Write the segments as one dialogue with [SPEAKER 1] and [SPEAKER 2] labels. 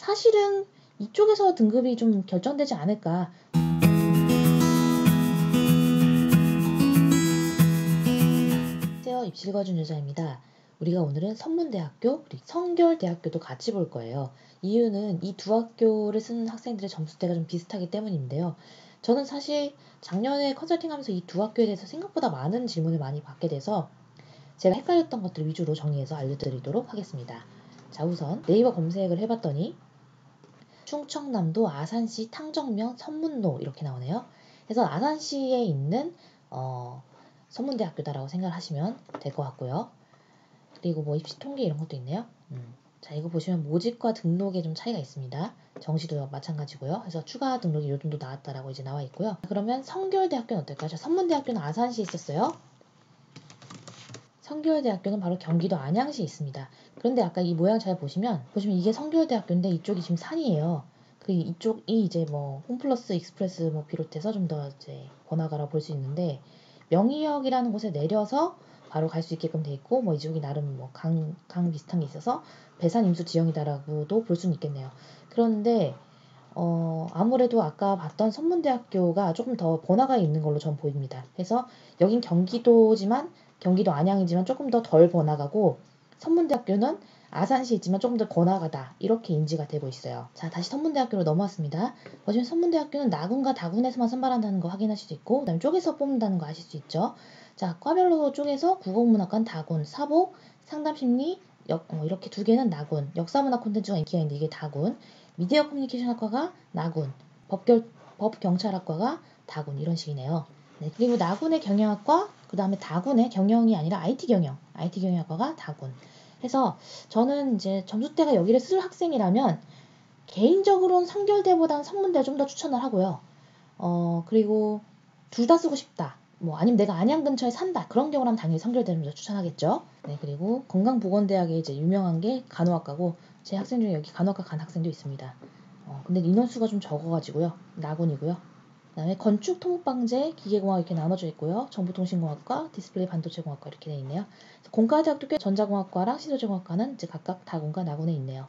[SPEAKER 1] 사실은 이쪽에서 등급이 좀 결정되지 않을까. 안녕하세요. 입시과준 여자입니다. 우리가 오늘은 선문대학교, 그리고 성결대학교도 같이 볼 거예요. 이유는 이 두 학교를 쓰는 학생들의 점수대가 좀 비슷하기 때문인데요. 저는 사실 작년에 컨설팅하면서 이 두 학교에 대해서 생각보다 많은 질문을 많이 받게 돼서 제가 헷갈렸던 것들 위주로 정리해서 알려드리도록 하겠습니다. 자, 우선 네이버 검색을 해봤더니 충청남도 아산시 탕정면 선문로 이렇게 나오네요. 그래서 아산시에 있는 선문대학교다라고 생각을 하시면 될 것 같고요. 그리고 뭐 입시 통계 이런 것도 있네요. 자, 이거 보시면 모집과 등록에 좀 차이가 있습니다. 정시도 마찬가지고요. 그래서 추가 등록이 요 정도 나왔다라고 이제 나와 있고요. 그러면 성결대학교는 어떨까요? 자, 선문대학교는 아산시에 있었어요. 성결대학교는 바로 경기도 안양시에 있습니다. 그런데 아까 이 모양 잘 보시면 이게 성결대학교인데 이쪽이 지금 산이에요. 그 이쪽이 이제 뭐 홈플러스 익스프레스 뭐 비롯해서 좀 더 이제 번화가라 볼 수 있는데 명희역이라는 곳에 내려서 바로 갈 수 있게끔 돼 있고 뭐 이쪽이 나름 뭐 강 비슷한 게 있어서 배산 임수 지형이다라고도 볼 수는 있겠네요. 그런데 아무래도 아까 봤던 선문대학교가 조금 더 번화가에 있는 걸로 전 보입니다. 그래서 여긴 경기도지만 경기도 안양이지만 조금 더 덜 번화가고 선문대학교는 아산시에 있지만 조금 더 번화가다 이렇게 인지가 되고 있어요. 자, 다시 선문대학교로 넘어왔습니다. 보시면 선문대학교는 나군과 다군에서만 선발한다는 거 확인하실 수 있고 그다음에 쪼개서 뽑는다는 거 아실 수 있죠. 자, 과별로 쪼개서 국어국문학과는 다군, 사복, 상담심리, 이렇게 두 개는 나군, 역사문학 콘텐츠가 인기가 있는데 이게 다군, 미디어 커뮤니케이션학과가 나군, 법경찰학과가 다군 이런 식이네요. 네, 그리고 나군의 경영학과, 그 다음에 다군의 경영이 아니라 IT 경영학과가 다군. 해서 저는 이제 점수대가 여기를 쓸 학생이라면 개인적으로는 성결대보다는 선문대를 좀 더 추천을 하고요. 그리고 둘 다 쓰고 싶다. 뭐 아니면 내가 안양 근처에 산다. 그런 경우라면 당연히 성결대를 좀 더 추천하겠죠. 네, 그리고 건강보건대학에 이제 유명한 게 간호학과고 제 학생 중에 여기 간호학과 간 학생도 있습니다. 근데 인원수가 좀 적어가지고요. 나군이고요. 그다음에 건축, 토목방재, 기계공학 이렇게 나눠져 있고요. 정보통신공학과, 디스플레이 반도체공학과 이렇게 돼 있네요. 공과대학도 꽤 전자공학과랑 시도제공학과는 이제 각각 다군과 나군에 있네요.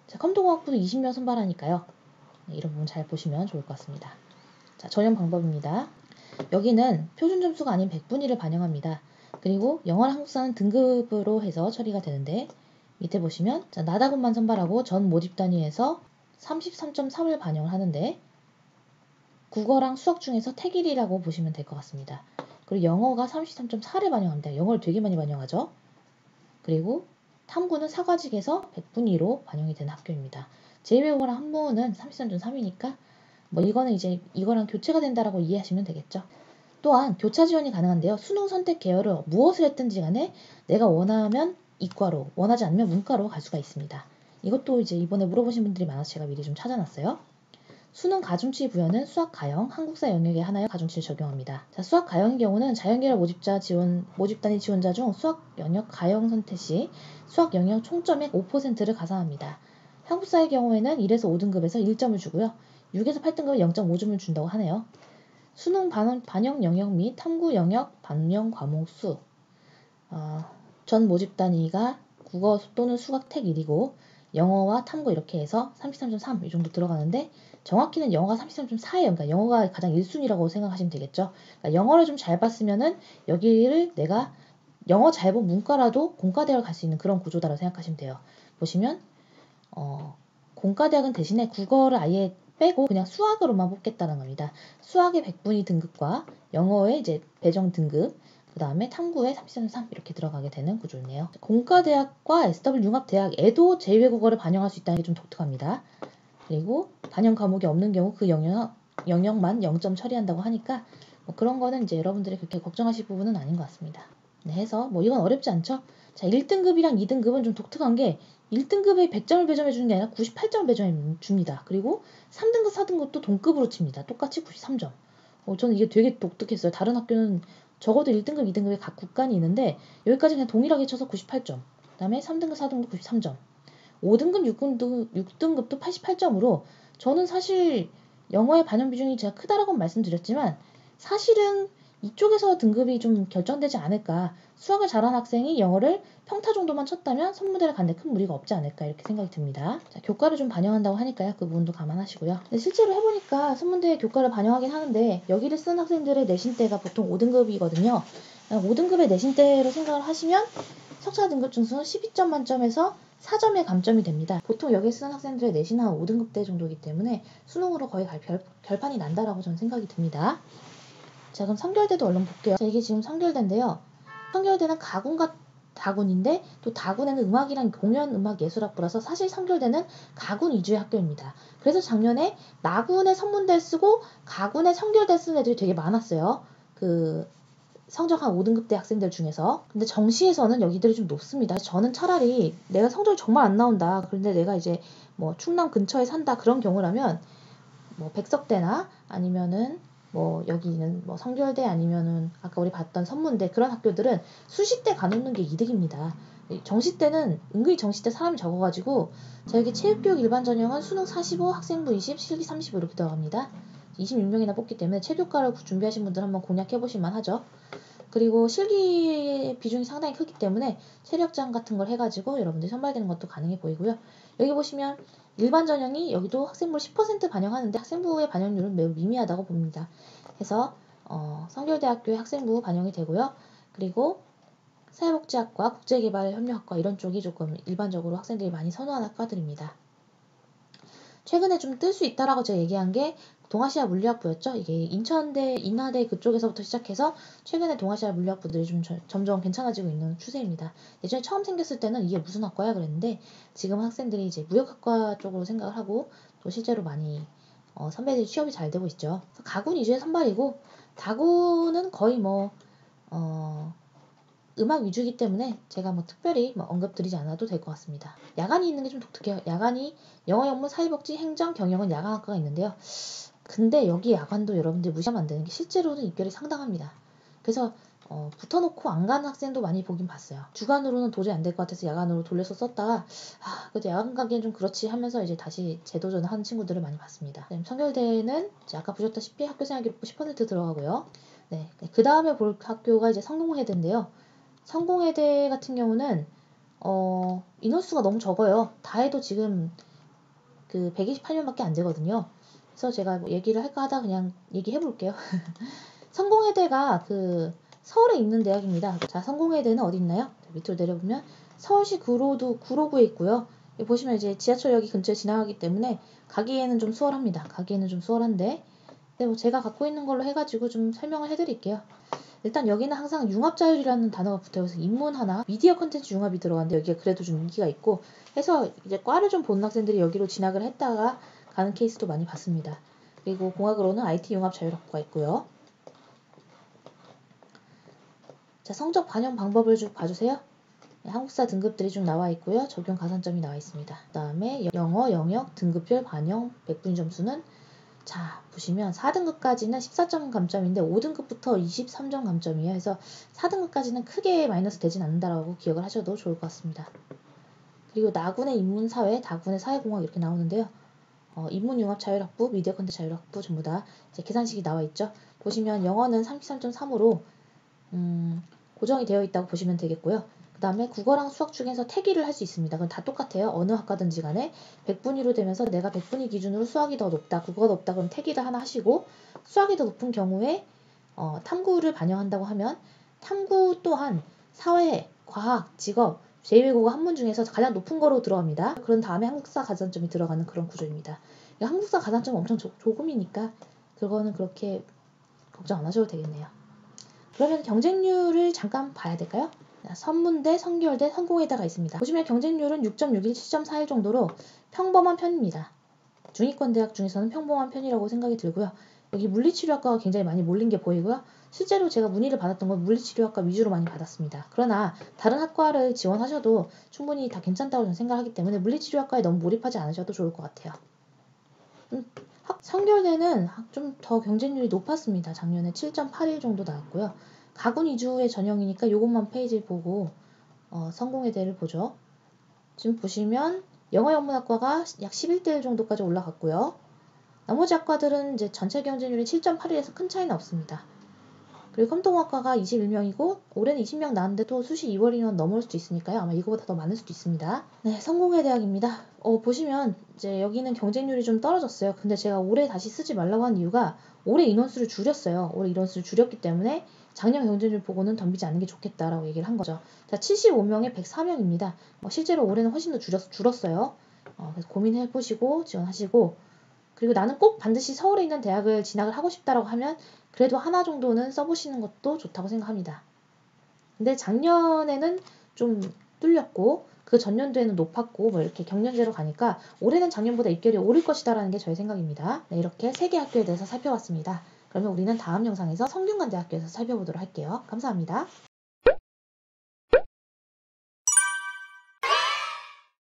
[SPEAKER 1] 자, 컴퓨터공학부도 20명 선발하니까요. 네, 이런 부분 잘 보시면 좋을 것 같습니다. 자, 전형 방법입니다. 여기는 표준 점수가 아닌 100분위를 반영합니다. 그리고 영어랑 한국사는 등급으로 해서 처리가 되는데 밑에 보시면 자, 나다군만 선발하고 전 모집 단위에서 33.3을 반영을 하는데 국어랑 수학 중에서 택일이라고 보시면 될 것 같습니다. 그리고 영어가 33.4를 반영합니다. 영어를 되게 많이 반영하죠. 그리고 탐구는 사과직에서 100분위로 반영이 되는 학교입니다. 제2외국어랑 한문은 33.3이니까 뭐 이거는 이제 이거랑 교체가 된다라고 이해하시면 되겠죠. 또한 교차 지원이 가능한데요. 수능 선택 계열을 무엇을 했든지 간에 내가 원하면 이과로, 원하지 않으면 문과로 갈 수가 있습니다. 이것도 이제 이번에 물어보신 분들이 많아서 제가 미리 좀 찾아놨어요. 수능 가중치 부여는 수학 가형, 한국사 영역의 하나의 가중치를 적용합니다. 자, 수학 가형의 경우는 자연계열 모집 단위 지원자 중 수학 영역 가형 선택 시 수학 영역 총점의 5%를 가산합니다. 한국사의 경우에는 1에서 5등급에서 1점을 주고요. 6에서 8등급에 0.5점을 준다고 하네요. 수능 반영 영역 및 탐구 영역 반영 과목 수. 전 모집 단위가 국어 또는 수학 택 1이고 영어와 탐구 이렇게 해서 33.3 이 정도 들어가는데 정확히는 영어가 33.4예요. 그러니까 영어가 가장 1순위라고 생각하시면 되겠죠. 그러니까 영어를 좀 잘 봤으면은 여기를 내가 영어 잘 본 문과라도 공과대학을 갈 수 있는 그런 구조다라고 생각하시면 돼요. 보시면 공과대학은 대신에 국어를 아예 빼고 그냥 수학으로만 뽑겠다는 겁니다. 수학의 100분위 등급과 영어의 이제 배정 등급, 그 다음에 탐구에 33.3 이렇게 들어가게 되는 구조네요. 공과대학과 SW 융합대학에도 제2외국어를 반영할 수 있다는 게 좀 독특합니다. 그리고 반영 과목이 없는 경우 그 영역만 0점 처리한다고 하니까 뭐 그런 거는 이제 여러분들이 그렇게 걱정하실 부분은 아닌 것 같습니다. 네, 해서 뭐 이건 어렵지 않죠? 자, 1등급이랑 2등급은 좀 독특한 게 1등급에 100점을 배점해 주는 게 아니라 98점을 배점해 줍니다. 그리고 3등급, 4등급도 동급으로 칩니다. 똑같이 93점. 저는 이게 되게 독특했어요. 다른 학교는 적어도 1등급, 2등급에 각 국간이 있는데 여기까지 그냥 동일하게 쳐서 98점. 그 다음에 3등급, 4등급 93점. 5등급, 6등급도 88점으로 저는 사실 영어의 반영 비중이 제가 크다라고 말씀드렸지만 사실은 이쪽에서 등급이 좀 결정되지 않을까. 수학을 잘하는 학생이 영어를 평타 정도만 쳤다면 선무대를 가는데 큰 무리가 없지 않을까 이렇게 생각이 듭니다. 자, 교과를 좀 반영한다고 하니까요. 그 부분도 감안하시고요. 실제로 해보니까 선문대에 교과를 반영하긴 하는데 여기를 쓴 학생들의 내신대가 보통 5등급이거든요. 5등급의 내신대로 생각을 하시면 석사 등급 중수는 12점 만점에서 4점의 감점이 됩니다. 보통 여기에 쓰는 학생들의 내신은 한 5등급대 정도이기 때문에 수능으로 거의 결판이 난다라고 저는 생각이 듭니다. 자, 그럼 성결대도 얼른 볼게요. 자, 이게 지금 성결대인데요. 성결대는 가군과 다군인데 또 다군에는 음악이랑 공연 음악 예술학부라서 사실 성결대는 가군 위주의 학교입니다. 그래서 작년에 나군의 선문대 쓰고 가군의 성결대 쓰는 애들이 되게 많았어요. 그 성적 한 5등급대 학생들 중에서. 근데 정시에서는 여기들이 좀 높습니다. 저는 차라리 내가 성적이 정말 안 나온다. 그런데 내가 이제 뭐 충남 근처에 산다 그런 경우라면 뭐 백석대나 아니면은 뭐 여기는 뭐 성결대 아니면은 아까 우리 봤던 선문대 그런 학교들은 수시대 가놓는 게 이득입니다. 정시대는 은근히 정시대 사람이 적어가지고 자 여기 체육교육 일반 전형은 수능 45, 학생부 20, 실기 35 이렇게 들어갑니다. 26명이나 뽑기 때문에 체교과를 준비하신 분들 한번 공략해보실 만하죠. 그리고 실기 비중이 상당히 크기 때문에 체력장 같은 걸 해가지고 여러분들이 선발되는 것도 가능해 보이고요. 여기 보시면 일반 전형이 여기도 학생부 10% 반영하는데 학생부의 반영률은 매우 미미하다고 봅니다. 그래서 성결대학교의 학생부 반영이 되고요. 그리고 사회복지학과, 국제개발협력학과 이런 쪽이 조금 일반적으로 학생들이 많이 선호하는 학과들입니다. 최근에 좀 뜰 수 있다라고 제가 얘기한 게 동아시아 물리학부였죠. 이게 인천대, 인하대 그쪽에서부터 시작해서 최근에 동아시아 물리학부들이 좀 점점 괜찮아지고 있는 추세입니다. 예전에 처음 생겼을 때는 이게 무슨 학과야 그랬는데 지금 학생들이 이제 무역학과 쪽으로 생각을 하고 또 실제로 많이 선배들이 취업이 잘 되고 있죠. 가군 위주의 선발이고 다군은 거의 뭐 음악 위주이기 때문에 제가 뭐 특별히 언급드리지 않아도 될 것 같습니다. 야간이 있는 게 좀 독특해요. 야간이 영어, 영문, 사회복지, 행정, 경영은 야간학과가 있는데요. 근데 여기 야간도 여러분들 무시하면 안 되는 게 실제로는 입결이 상당합니다. 그래서 붙어놓고 안 가는 학생도 많이 보긴 봤어요. 주간으로는 도저히 안 될 것 같아서 야간으로 돌려서 썼다가 그래도 야간 가기엔 좀 그렇지 하면서 이제 다시 재도전을 하는 친구들을 많이 봤습니다. 성결대는 이제 아까 보셨다시피 학교생활 기록부 10% 들어가고요. 네, 그 다음에 볼 학교가 이제 성공회대인데요. 성공회대 같은 경우는 인원수가 너무 적어요. 다 해도 지금 그 128명밖에 안 되거든요. 그래서 제가 뭐 얘기를 할까 하다 그냥 얘기해 볼게요. 성공회대가 그 서울에 있는 대학입니다. 자, 성공회대는 어디 있나요? 밑으로 내려보면 서울시 구로구에 있고요. 여기 보시면 이제 지하철역이 근처에 지나가기 때문에 가기에는 좀 수월합니다. 가기에는 좀 수월한데 근데 뭐 제가 갖고 있는 걸로 해가지고 좀 설명을 해드릴게요. 일단 여기는 항상 융합자율이라는 단어가 붙어서 인문 하나 미디어 컨텐츠 융합이 들어가는데 여기가 그래도 좀 인기가 있고 해서 이제 과를 좀 보는 학생들이 여기로 진학을 했다가 가는 케이스도 많이 봤습니다. 그리고 공학으로는 IT 융합자율학부가 있고요. 자, 성적 반영 방법을 좀 봐주세요. 네, 한국사 등급들이 좀 나와 있고요. 적용 가산점이 나와 있습니다. 그 다음에 영어, 영역, 등급별 반영, 백분위 점수는 자, 보시면 4등급까지는 14점 감점인데 5등급부터 23점 감점이에요. 그래서 4등급까지는 크게 마이너스 되진 않는다라고 기억을 하셔도 좋을 것 같습니다. 그리고 나군의 인문사회, 다군의 사회공학 이렇게 나오는데요. 인문융합자율학부, 미디어 컨텐츠 자율학부 전부 다 이제 계산식이 나와 있죠. 보시면 영어는 33.3으로 고정이 되어 있다고 보시면 되겠고요. 그 다음에 국어랑 수학 중에서 태기를 할 수 있습니다. 그건 다 똑같아요. 어느 학과든지 간에 100분위로 되면서 내가 100분위 기준으로 수학이 더 높다, 국어가 높다 그럼 태기를 하나 하시고 수학이 더 높은 경우에 탐구를 반영한다고 하면 탐구 또한 사회, 과학, 직업, 제2외국어 한문 중에서 가장 높은 거로 들어갑니다. 그런 다음에 한국사 가산점이 들어가는 그런 구조입니다. 한국사 가산점은 엄청 조금이니까 그거는 그렇게 걱정 안 하셔도 되겠네요. 그러면 경쟁률을 잠깐 봐야 될까요? 선문대, 성결대, 성공회대가 있습니다. 보시면 경쟁률은 6.61, 7.41 정도로 평범한 편입니다. 중위권 대학 중에서는 평범한 편이라고 생각이 들고요. 여기 물리치료학과가 굉장히 많이 몰린 게 보이고요. 실제로 제가 문의를 받았던 건 물리치료학과 위주로 많이 받았습니다. 그러나 다른 학과를 지원하셔도 충분히 다 괜찮다고 저는 생각하기 때문에 물리치료학과에 너무 몰입하지 않으셔도 좋을 것 같아요. 성결대는 좀 더 경쟁률이 높았습니다. 작년에 7.81 정도 나왔고요. 가군 위주의 전형이니까 요것만 페이지 보고 성공회대를 보죠. 지금 보시면 영어영문학과가 약 11대1 정도까지 올라갔고요. 나머지 학과들은 이제 전체 경쟁률이 7.81에서 큰 차이는 없습니다. 그리고 컴퓨터공학과가 21명이고 올해는 20명 나왔는데 또 수시 2월 인원 넘을 수도 있으니까요. 아마 이거보다 더 많을 수도 있습니다. 네, 성공회 대학입니다. 보시면 이제 여기는 경쟁률이 좀 떨어졌어요. 근데 제가 올해 다시 쓰지 말라고 한 이유가 올해 인원수를 줄였어요. 올해 인원수를 줄였기 때문에 작년 경쟁률 보고는 덤비지 않는 게 좋겠다라고 얘기를 한 거죠. 자, 75명에 104명입니다. 실제로 올해는 훨씬 더 줄었어요. 그래서 고민해보시고 지원하시고, 그리고 나는 꼭 반드시 서울에 있는 대학을 진학을 하고 싶다라고 하면 그래도 하나 정도는 써보시는 것도 좋다고 생각합니다. 근데 작년에는 좀 뚫렸고 그 전년도에는 높았고 뭐 이렇게 경년제로 가니까 올해는 작년보다 입결이 오를 것이다라는 게 저의 생각입니다. 네, 이렇게 3개 학교에 대해서 살펴봤습니다. 그러면 우리는 다음 영상에서 성균관대학교에서 살펴보도록 할게요. 감사합니다.